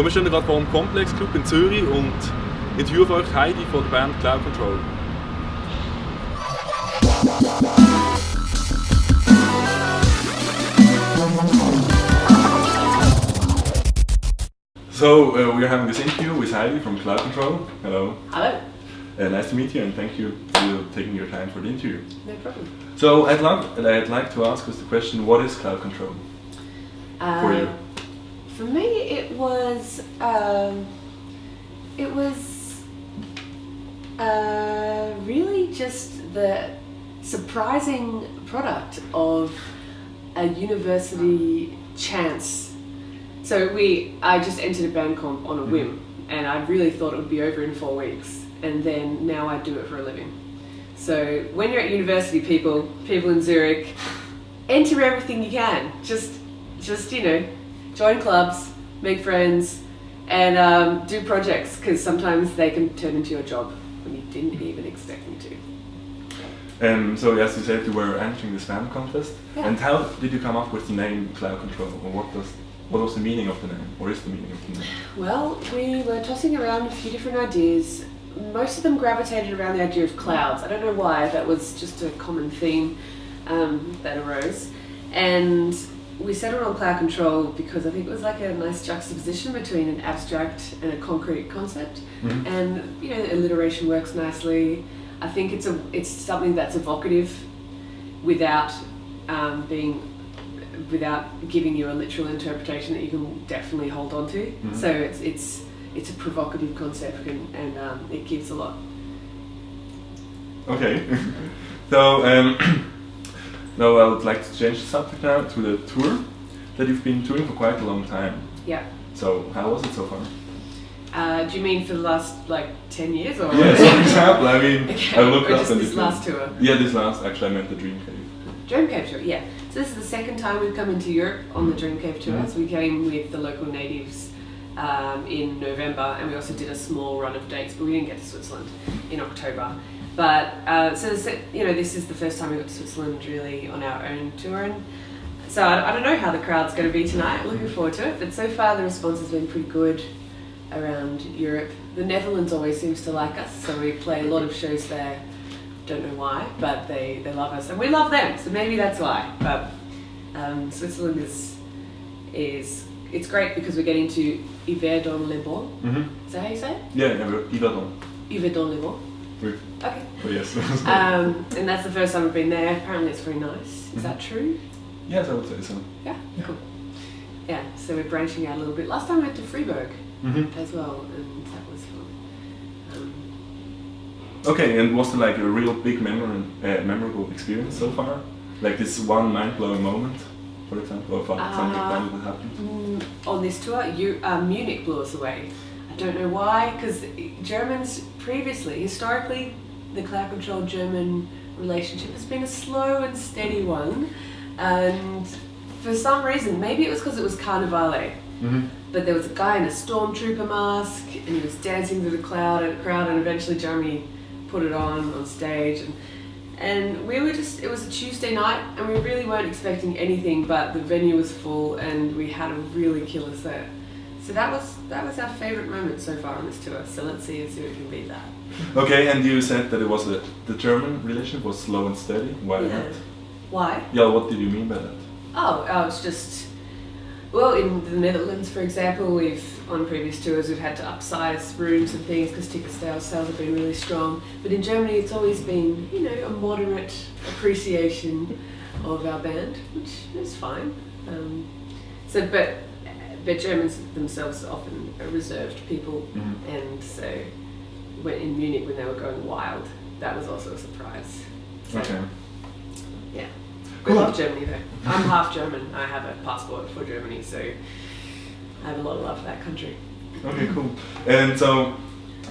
Ja, wir stehen gerade vor dem Komplex Club in Zürich und interviewen euch Heidi von der Band Cloud Control. So, we're having this interview with Heidi from Cloud Control. Hello. Hello. Nice to meet you and thank you for taking your time for the interview. No problem. So, I'd like to ask us the question, what is Cloud Control for you? For me, it was really just the surprising product of a university chance. So I just entered a band comp on a whim, and I really thought it would be over in 4 weeks, and then now I do it for a living. So when you're at university, people in Zurich, enter everything you can. Just join clubs, make friends, and do projects, because sometimes they can turn into your job when you didn't even expect them to. So as you said, you were entering this band contest, and how did you come up with the name Cloud Control, or what was the meaning of the name, or is the meaning of the name? Well, we were tossing around a few different ideas. Most of them gravitated around the idea of clouds. I don't know why, that was just a common theme that arose. And we settled on Cloud Control because I think it was like a nice juxtaposition between an abstract and a concrete concept. Mm-hmm. And alliteration works nicely. I think it's something that's evocative without giving you a literal interpretation that you can definitely hold on to. Mm-hmm. So it's a provocative concept and it gives a lot. Okay. So now I would like to change the subject now to the tour that you've been doing for quite a long time. Yeah. So how was it so far? Do you mean for the last 10 years or? Yes, for example. I mean, okay. I looked or up just and this last tour. Yeah, this last. Actually, I meant the Dream Cave. Dream Cave tour, yeah. So this is the second time we've come into Europe on the Dream Cave tour. So we came with the local natives in November, and we also did a small run of dates, but we didn't get to Switzerland in October. But this is the first time we got to Switzerland really on our own tour, and so I don't know how the crowd's going to be tonight. Looking forward to it, but so far the response has been pretty good around Europe. The Netherlands always seems to like us, so we play a lot of shows there. Don't know why, but they love us and we love them, so maybe that's why. But Switzerland is it's great because we're getting to Yverdon-les-Bains. Mm-hmm. Is that how you say it? Yeah, Yverdon. Yverdon-les-Bains. Okay. Oh yes. And that's the first time we've been there. Apparently it's very nice. Is that true? Yes, I would say so. Yeah. Cool. Yeah, so we're branching out a little bit. Last time we went to Freiburg as well, and that was fun. Okay, and was there a real big memorable experience so far? Like this one mind-blowing moment, for example, or something funny that happened? On this tour, Munich blew us away. I don't know why, because Germans previously, historically, the Cloud Control German relationship has been a slow and steady one, and for some reason, maybe it was because it was Carnivale, but there was a guy in a stormtrooper mask, and he was dancing through the crowd, and eventually Jeremy put it on stage, and we were it was a Tuesday night, and we really weren't expecting anything, but the venue was full, and we had a really killer set. So that was our favourite moment so far on this tour. So let's see if we can beat that. Okay, and you said that it was the German relationship was slow and steady. Why that? Why? Yeah, what did you mean by that? Oh, it's just, well, in the Netherlands, for example, on previous tours we've had to upsize rooms and things because ticket sales have been really strong. But in Germany, it's always been, a moderate appreciation of our band, which is fine. But Germans themselves are often reserved people, and so in Munich when they were going wild, that was also a surprise. So, okay. Yeah. We love Germany though. I'm half German. I have a passport for Germany, so I have a lot of love for that country. Okay, cool. And so,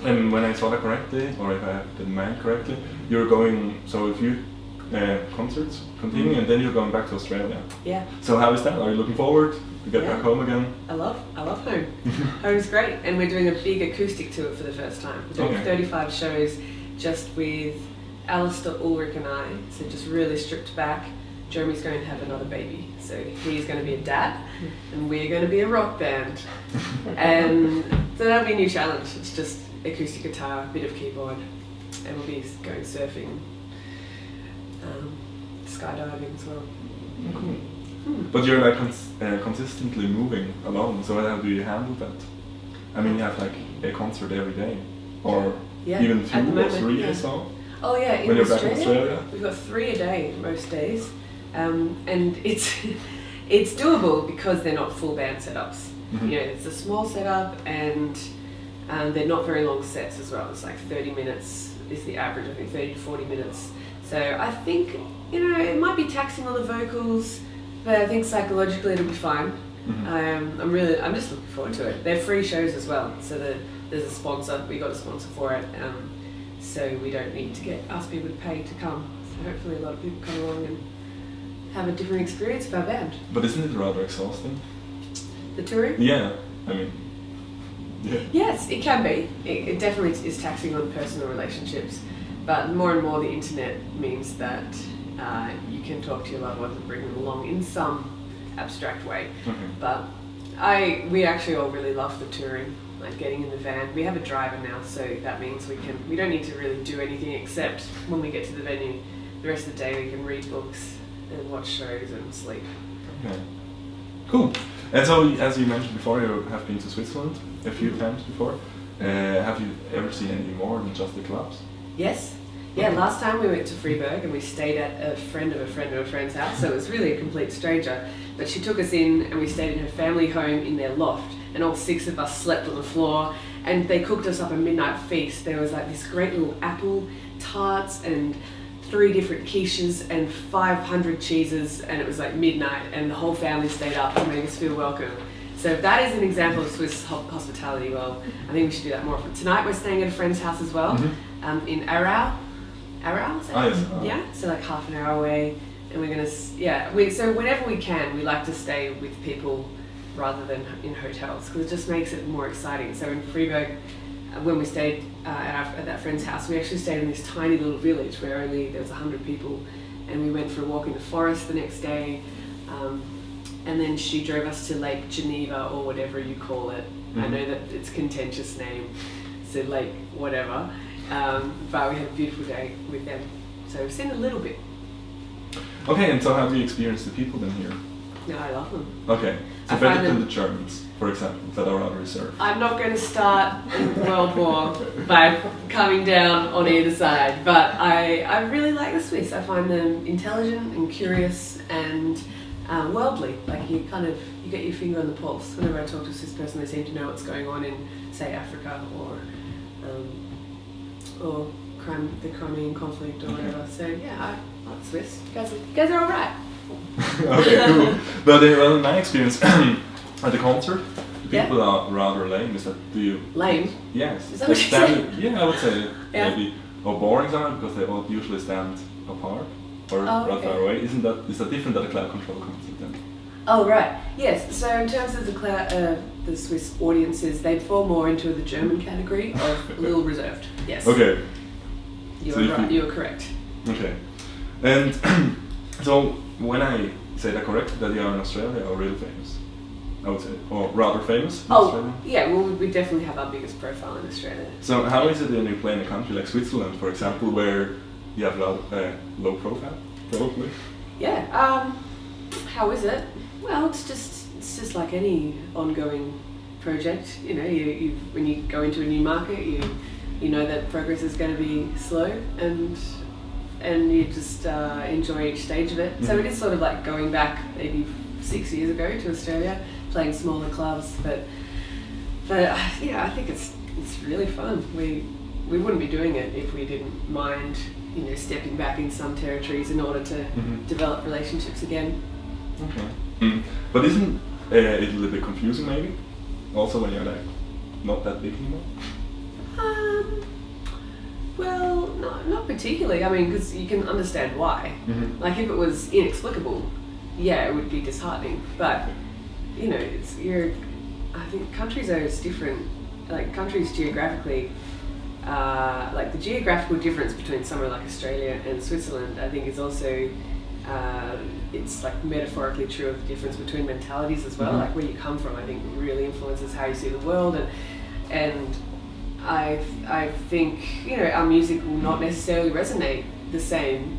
when I saw that correctly, or if I have the mind correctly, you're going, so a few concerts continuing, and then you're going back to Australia. Yeah. So how is that? Are you looking forward to get back home again? I love home. Home's great, and we're doing a big acoustic tour for the first time. We're doing 35 shows just with Alistair, Ulrich and I, so just really stripped back. Jeremy's going to have another baby, so he's going to be a dad, and we're going to be a rock band. And so that'll be a new challenge. It's just acoustic guitar, a bit of keyboard, and we'll be going surfing, skydiving as well. Cool. But you're like consistently moving along, so how do you handle that? I mean, you have like a concert every day, or even 2 or 3 or so? Oh yeah, when you're back in Australia? We've got 3 a day most days, and it's it's doable because they're not full band setups. You know, it's a small setup, and they're not very long sets as well. It's like 30 minutes is the average, I think 30 to 40 minutes. So I think, you know, it might be taxing on the vocals, but I think psychologically it'll be fine. I'm just looking forward to it. They're free shows as well, so there's a sponsor. We got a sponsor for it, so we don't need to ask people to pay to come. So hopefully a lot of people come along and have a different experience of our band. But isn't it rather exhausting? The touring? Yeah, I mean, yeah. Yes, it can be. It definitely is taxing on personal relationships, but more and more the internet means that you can talk to your loved ones and bring them along in some abstract way. But we actually all really love the touring, like getting in the van. We have a driver now, so that means we don't need to really do anything except when we get to the venue. The rest of the day we can read books and watch shows and sleep. Okay. Cool. And so, as you mentioned before, you have been to Switzerland a few times before. Have you ever seen any more than just the clubs? Yes. Yeah, last time we went to Freiburg and we stayed at a friend of a friend of a friend's house, so it was really a complete stranger. But she took us in and we stayed in her family home in their loft, and all 6 of us slept on the floor, and they cooked us up a midnight feast. There was like this great little apple tarts and 3 different quiches and 500 cheeses, and it was like midnight and the whole family stayed up and made us feel welcome. So if that is an example of Swiss hospitality, well, I think we should do that more often. Tonight we're staying at a friend's house as well, in Aarau. Aarau, is that? Oh, yes. Yeah, so like half an hour away, and we're gonna, so whenever we can, we like to stay with people rather than in hotels, because it just makes it more exciting. So in Freiburg, when we stayed at that friend's house, we actually stayed in this tiny little village where only there was 100 people, and we went for a walk in the forest the next day, and then she drove us to Lake Geneva, or whatever you call it. I know that it's a contentious name, so Lake whatever, but we had a beautiful day with them, so we've seen a little bit. Okay, and so how do you experience the people then here? No, I love them. Okay, so better than the Germans, for example, that are rather reserved. I'm not going to start a world war by coming down on either side, but I really like the Swiss. I find them intelligent and curious and worldly. Like you get your finger on the pulse. Whenever I talk to a Swiss person, they seem to know what's going on in, say, Africa or the Crimean conflict or whatever. So yeah, I like Swiss. You guys are all right. Okay, cool. But well, in my experience at the concert, the people are rather lame. Is that lame? Yes. Is that what you say? Yeah, I would say Yeah. maybe. Or boring sometimes because they all usually stand apart or rather far away. Is that different at a cloud control concert then? Oh right, yes. So in terms of the Swiss audiences, they fall more into the German category of a little reserved. Yes. Okay. You are right. You are correct. Okay. And so when I say that correct, that you are in Australia are really famous, I would say, or rather famous in Australia? Yeah, well, we definitely have our biggest profile in Australia. So how is it when you play in a country like Switzerland, for example, where you have low profile, probably? Yeah. How is it? Well, it's just like any ongoing project. You know, you when you go into a new market, you know that progress is going to be slow, and you just enjoy each stage of it. So it is sort of like going back maybe 6 years ago to Australia, playing smaller clubs, but yeah, I think it's really fun. We wouldn't be doing it if we didn't mind, you know, stepping back in some territories in order to develop relationships again. Okay. But isn't it a little bit confusing maybe? Also when you're like not that big anymore? Well, no, not particularly. I mean, because you can understand why. Like if it was inexplicable, yeah, it would be disheartening. But you know, I think countries are different. Like countries geographically, like the geographical difference between somewhere like Australia and Switzerland, I think is also it's like metaphorically true of the difference between mentalities as well. Like where you come from, I think really influences how you see the world, and I think our music will not necessarily resonate the same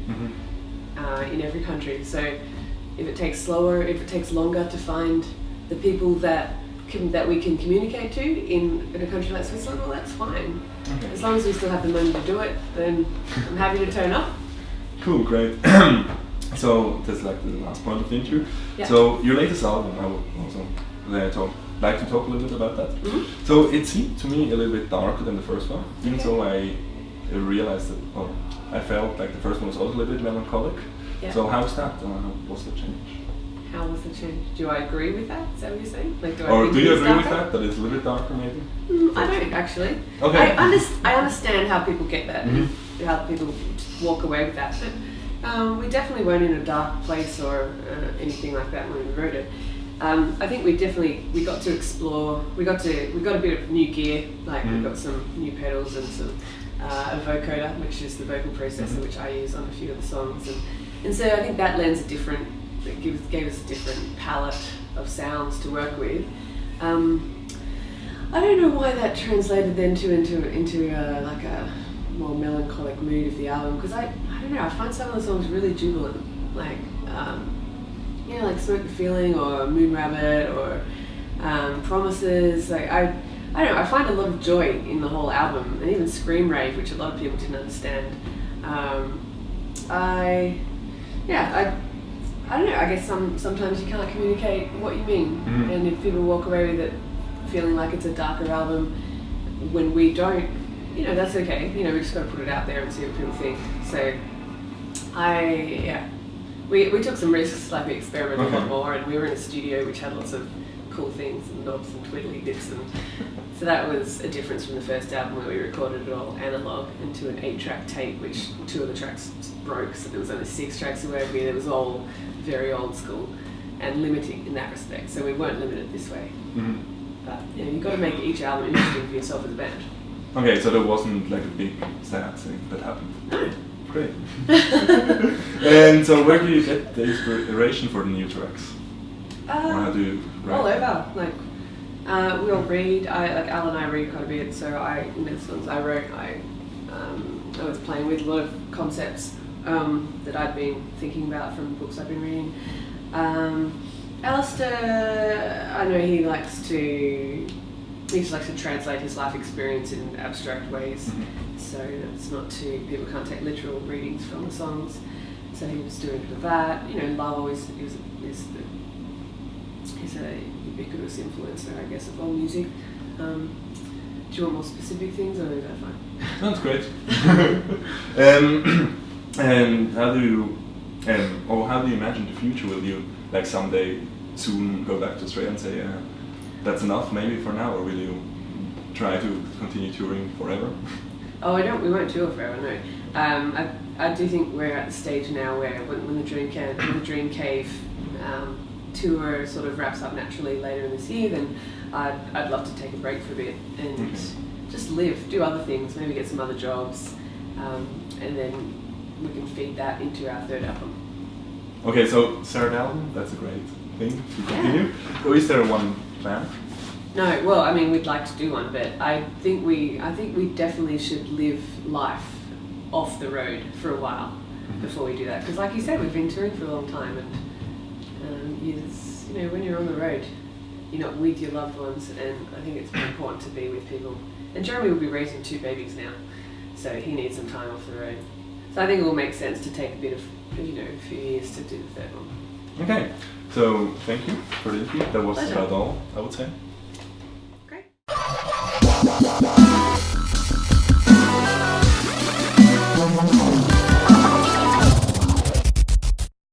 in every country. So if it takes longer to find the people that we can communicate to in a country like Switzerland, well, that's fine. Okay. As long as we still have the money to do it, then I'm happy to turn up. Cool, great. So that's like the last point of the interview. Yeah. So your latest album, I would also like to talk a little bit about that. So it seemed to me a little bit darker than the first one, even though I realized that, I felt like the first one was also a little bit melancholic. Yeah. So how's that? What's the change? How was the change? Do I agree with that? Is that what you're saying? Like, do you agree with that it's a little bit darker maybe? I don't actually. Okay. I understand how people get that, and how people walk away with that, but we definitely weren't in a dark place or anything like that when we wrote it. I think we got to explore. We got a bit of new gear. Like we got some new pedals and some a vocoder, which is the vocal processor which I use on a few of the songs, and so I think that lends gave us a different palette of sounds to work with. I don't know why that translated then into like a more melancholic mood of the album, because I don't know, I find some of the songs really jubilant, like like Smoke the Feeling or Moon Rabbit or Promises. Like I don't know, I find a lot of joy in the whole album, and even Scream Rave, which a lot of people didn't understand. I don't know, I guess sometimes you can't communicate what you mean, and if people walk away with it feeling like it's a darker album when we don't, that's okay. We just got to put it out there and see what people think. So we took some risks, like we experimented a lot more, and we were in a studio which had lots of cool things and knobs and twiddly bits, and so that was a difference from the first album where we recorded it all analog into an 8-track tape, which 2 of the tracks broke, so there was only 6 tracks to work with. It was all very old school and limiting in that respect, so we weren't limited this way. But you've got to make each album interesting for yourself as a band. Okay, so there wasn't like a big sad thing that happened. No. Great. And so where do you get the inspiration for the new tracks? Or how do you write? All over. Like we all read. Al and I read quite a bit, so the songs I wrote, I was playing with a lot of concepts that I'd been thinking about from books I've been reading. Alistair, I know he likes to translate his life experience in abstract ways, so it's not people can't take literal readings from the songs. So he was doing a bit of that. Love is a ubiquitous influencer, I guess, of all music. Do you want more specific things, or is that fine? That's great. And how do you imagine the future? Will you someday soon go back to Australia and say, that's enough maybe for now, or will you try to continue touring forever? Oh, we won't tour forever, no. I do think we're at the stage now where when the Dream Cave tour sort of wraps up naturally later in this year, then I'd love to take a break for a bit and just do other things, maybe get some other jobs, and then we can feed that into our third album. Okay, so third album, that's a great thing to continue. So is there one plan? No, well, we'd like to do one, but I think we definitely should live life off the road for a while before we do that. Because, like you said, we've been touring for a long time, and when you're on the road, you're not with your loved ones, and I think it's important to be with people. And Jeremy will be raising 2 babies now, so he needs some time off the road. So I think it will make sense to take a bit of, a few years to do the third one. Okay, so thank you for the interview. That was about all, I would say.